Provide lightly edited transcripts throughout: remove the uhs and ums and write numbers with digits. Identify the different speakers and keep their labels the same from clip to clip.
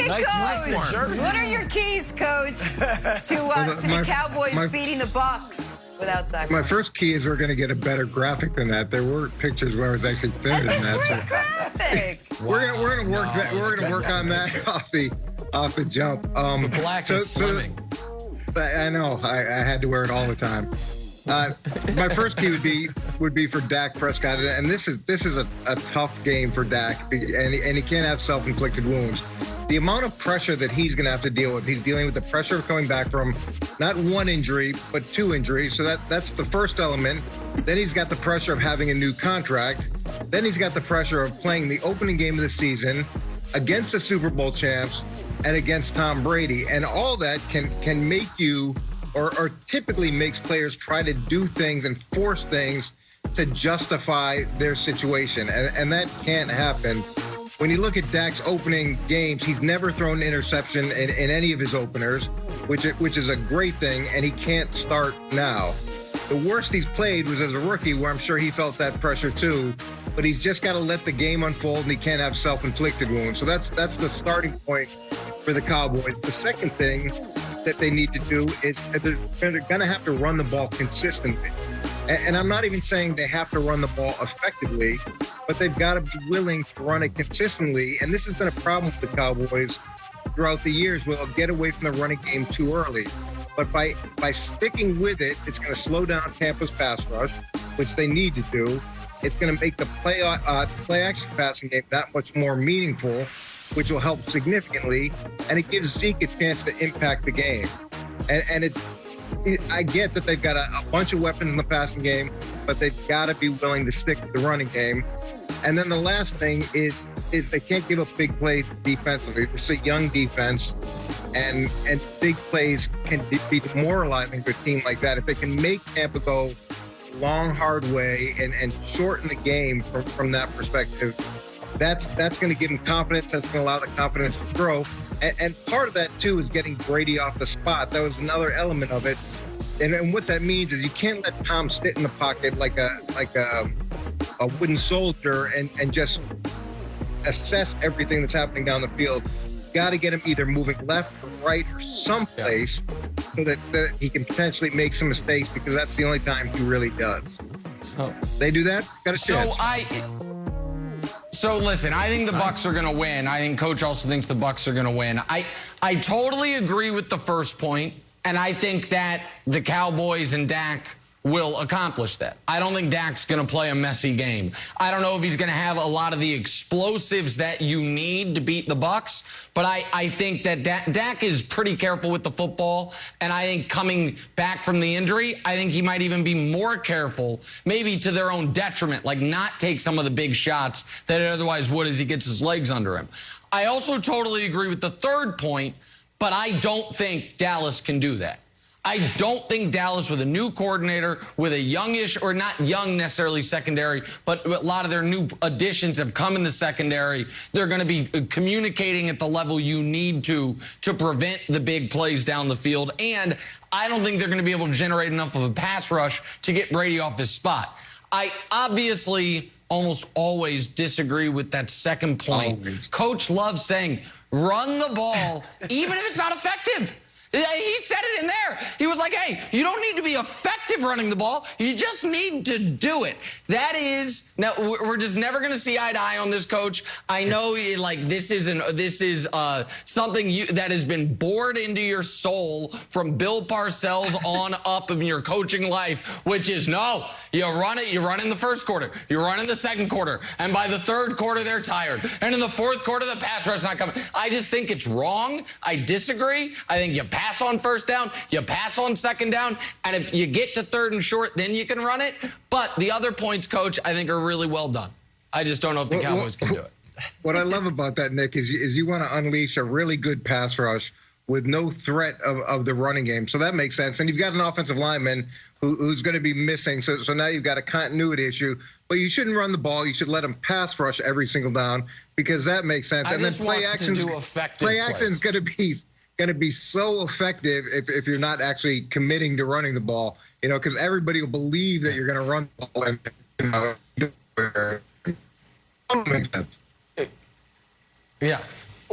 Speaker 1: it,
Speaker 2: nice
Speaker 1: Coach. What are your keys, Coach, to the Cowboys beating the Bucs without Zach?
Speaker 3: My first key is we're going to get a better graphic than that. There were pictures where I was actually thinner than that.
Speaker 1: That's a great graphic.
Speaker 3: We're gonna work that. We're gonna work on that off the jump.
Speaker 2: The black is slimming.
Speaker 3: I know. I had to wear it all the time. My first key would be for Dak Prescott, and this is a tough game for Dak, and he can't have self-inflicted wounds. The amount of pressure that he's going to have to deal with, he's dealing with the pressure of coming back from not one injury but two injuries. So that's the first element. Then he's got the pressure of having a new contract. Then he's got the pressure of playing the opening game of the season against the Super Bowl champs and against Tom Brady, and all that can make you. Or typically makes players try to do things and force things to justify their situation. And that can't happen. When you look at Dak's opening games, he's never thrown an interception in any of his openers, which is a great thing, and he can't start now. The worst he's played was as a rookie, where I'm sure he felt that pressure too, but he's just got to let the game unfold, and he can't have self-inflicted wounds. So that's the starting point for the Cowboys. The second thing that they need to do is they're going to have to run the ball consistently. And I'm not even saying they have to run the ball effectively, but they've got to be willing to run it consistently. And this has been a problem with the Cowboys throughout the years, where they'll get away from the running game too early. But by sticking with it, it's going to slow down Tampa's pass rush, which they need to do. It's going to make the play-action passing game that much more meaningful, which will help significantly, and it gives Zeke a chance to impact the game. And I get that they've got a bunch of weapons in the passing game, but they've got to be willing to stick to the running game. And then the last thing is they can't give up big plays defensively. It's a young defense, and big plays can be demoralizing for a team like that. If they can make Tampa go long, hard way and shorten the game from that perspective, that's going to give him confidence. That's going to allow the confidence to grow. And part of that, too, is getting Brady off the spot. That was another element of it. And what that means is you can't let Tom sit in the pocket like a wooden soldier and just assess everything that's happening down the field. You got to get him either moving left or right or someplace so that he can potentially make some mistakes, because that's the only time he really does. They do that, got a chance.
Speaker 2: So listen, I think the Bucs are going to win. I think Coach also thinks the Bucs are going to win. I totally agree with the first point, and I think that the Cowboys and Dak will accomplish that. I don't think Dak's going to play a messy game. I don't know if he's going to have a lot of the explosives that you need to beat the Bucs, but I think that Dak is pretty careful with the football, and I think coming back from the injury, I think he might even be more careful, maybe to their own detriment, like not take some of the big shots that it otherwise would as he gets his legs under him. I also totally agree with the third point, but I don't think Dallas can do that. I don't think Dallas, with a new coordinator, with a youngish, or not young necessarily secondary, but a lot of their new additions have come in the secondary. They're going to be communicating at the level you need to prevent the big plays down the field. And I don't think they're going to be able to generate enough of a pass rush to get Brady off his spot. I obviously almost always disagree with that second point. Coach loves saying, run the ball, even if it's not effective. He said it in there. He was like, hey, you don't need to be effective running the ball. You just need to do it. That is, now we're just never going to see eye to eye on this, Coach. I know, like, this is something that has been bored into your soul from Bill Parcells on up in your coaching life, which is, no, you run it. You run in the first quarter. You run in the second quarter. And by the third quarter, they're tired. And in the fourth quarter, the pass rush is not coming. I just think it's wrong. I disagree. I think you pass on first down, you pass on second down, and if you get to third and short, then you can run it. But the other points, Coach, I think are really well done. I just don't know if the Cowboys can do it.
Speaker 3: What I love about that, Nick, is you want to unleash a really good pass rush with no threat of the running game. So that makes sense. And you've got an offensive lineman who's going to be missing. So now you've got a continuity issue. But you shouldn't run the ball. You should let him pass rush every single down, because that makes sense. And then play action's going to be so effective if you're not actually committing to running the ball, because everybody will believe that you're going to run the ball. And, makes sense.
Speaker 2: Yeah.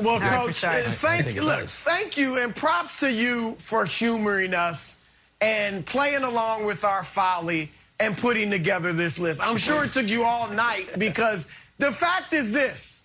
Speaker 4: Well, Coach,
Speaker 1: look,
Speaker 4: thank you, and props to you for humoring us and playing along with our folly and putting together this list. I'm sure it took you all night because the fact is this: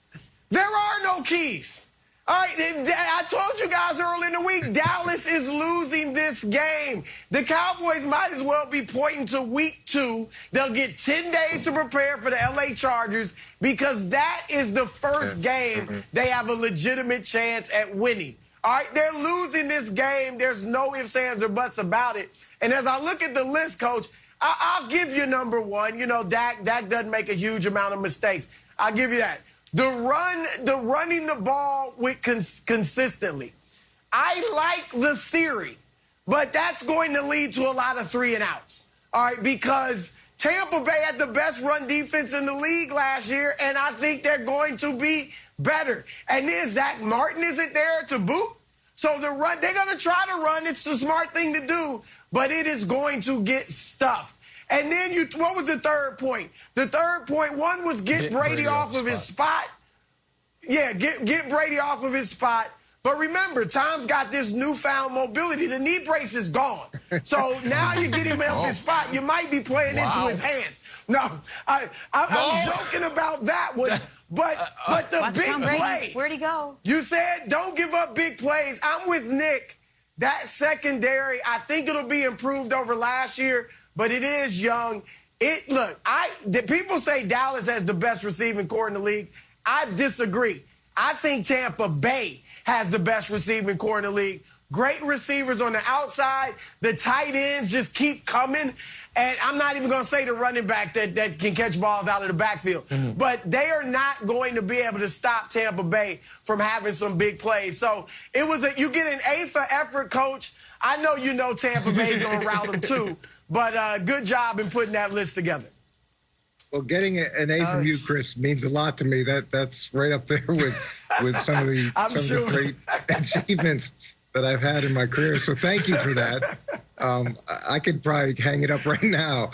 Speaker 4: there are no keys. All right, I told you guys early in the week, Dallas is losing this game. The Cowboys might as well be pointing to week 2. They'll get 10 days to prepare for the LA Chargers because that is the first game they have a legitimate chance at winning. All right, they're losing this game. There's no ifs, ands, or buts about it. And as I look at the list, Coach, I'll give you number 1. You know, Dak doesn't make a huge amount of mistakes. I'll give you that. The running the ball with consistently. I like the theory, but that's going to lead to a lot of 3 and outs. All right, because Tampa Bay had the best run defense in the league last year, and I think they're going to be better. And then Zach Martin isn't there to boot. So they're going to try to run. It's the smart thing to do, but it is going to get stuffed. And then what was the third point? The third point, one was get Brady off of his spot. Yeah, get Brady off of his spot. But remember, Tom's got this newfound mobility. The knee brace is gone. So now you get him off his spot, you might be playing into his hands. No, I'm joking about that one. But the big plays.
Speaker 1: Where'd he go?
Speaker 4: You said don't give up big plays. I'm with Nick. That secondary, I think it'll be improved over last year, but it is young. People say Dallas has the best receiving core in the league. I disagree. I think Tampa Bay has the best receiving core in the league. Great receivers on the outside. The tight ends just keep coming. And I'm not even going to say the running back that can catch balls out of the backfield. But they are not going to be able to stop Tampa Bay from having some big plays. So you get an A for effort, Coach. I know you know Tampa Bay's going to rout them too. But good job in putting that list together.
Speaker 3: Well, getting an A from you, Chris, means a lot to me. That's right up there with some of the great achievements that I've had in my career. So thank you for that. I could probably hang it up right now.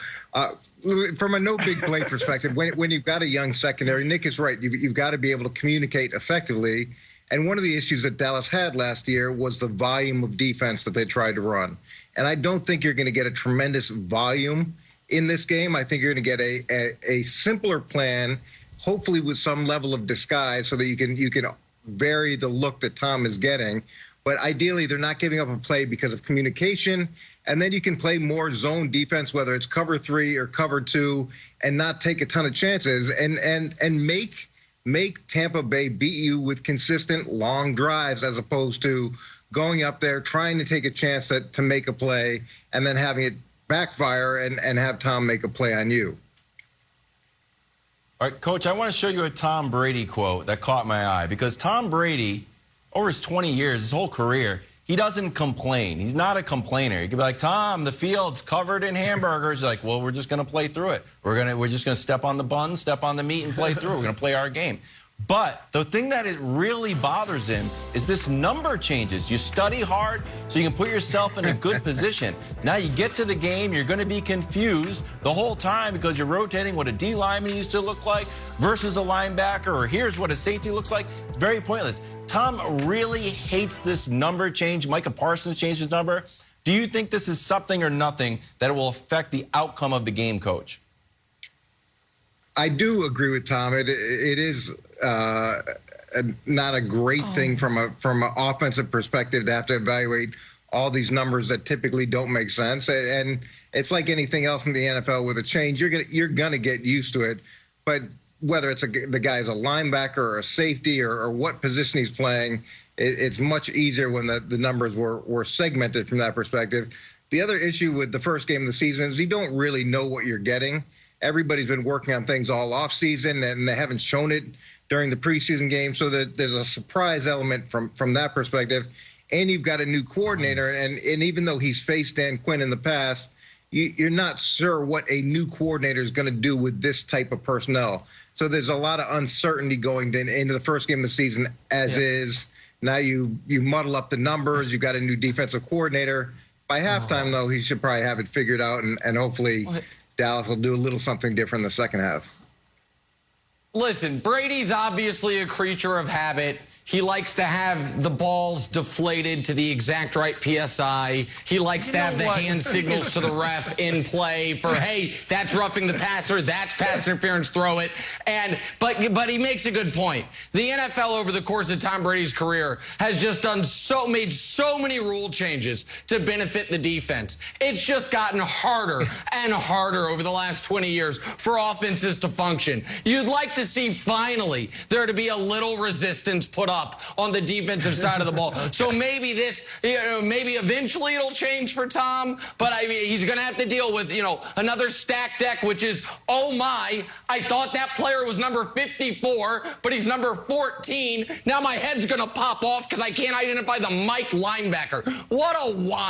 Speaker 3: From a no big play perspective, when you've got a young secondary, Nick is right. You've got to be able to communicate effectively. And one of the issues that Dallas had last year was the volume of defense that they tried to run. And I don't think you're going to get a tremendous volume in this game. I think you're going to get a simpler plan, hopefully with some level of disguise so that you can vary the look that Tom is getting. But ideally, they're not giving up a play because of communication. And then you can play more zone defense, whether it's cover 3 or cover 2, and not take a ton of chances and make Tampa Bay beat you with consistent long drives as opposed to going up there, trying to take a chance to make a play, and then having it backfire and have Tom make a play on you.
Speaker 5: All right, Coach, I want to show you a Tom Brady quote that caught my eye because Tom Brady, over his 20 years, his whole career, he doesn't complain. He's not a complainer. He could be like, Tom, the field's covered in hamburgers. Like, well, we're just going to play through it. We're just going to step on the bun, step on the meat, and play through it. We're going to play our game. But the thing that it really bothers him is this number changes. You study hard so you can put yourself in a good position. Now you get to the game, you're going to be confused the whole time because you're rotating what a D lineman used to look like versus a linebacker, or here's what a safety looks like. It's very pointless. Tom really hates this number change. Micah Parsons changed his number. Do you think this is something or nothing that will affect the outcome of the game, Coach?
Speaker 3: I do agree with Tom. It is not a great thing from an offensive perspective to have to evaluate all these numbers that typically don't make sense. And it's like anything else in the NFL with a change. You're gonna get used to it. But whether it's the guy's a linebacker or a safety or what position he's playing, it's much easier when the numbers were segmented from that perspective. The other issue with the first game of the season is you don't really know what you're getting. Everybody's been working on things all off season, and they haven't shown it during the preseason game. So there's a surprise element from that perspective. And you've got a new coordinator, and even though he's faced Dan Quinn in the past, you're not sure what a new coordinator is going to do with this type of personnel. So there's a lot of uncertainty going into the first game of the season as is. Now you muddle up the numbers. You've got a new defensive coordinator. By halftime, though, he should probably have it figured out, and hopefully Dallas will do a little something different in the second half.
Speaker 2: Listen, Brady's obviously a creature of habit. He likes to have the balls deflated to the exact right PSI. He likes to have the hand signals to the ref in play for, hey, that's roughing the passer, that's pass interference, throw it. But he makes a good point. The NFL over the course of Tom Brady's career has just made so many rule changes to benefit the defense. It's just gotten harder and harder over the last 20 years for offenses to function. You'd like to see finally there to be a little resistance put up on the defensive side of the ball. Okay. So maybe maybe eventually it'll change for Tom, but I mean, he's going to have to deal with, another stacked deck, which is, oh my, I thought that player was number 54, but he's number 14. Now my head's going to pop off because I can't identify the Mike linebacker. What a whine.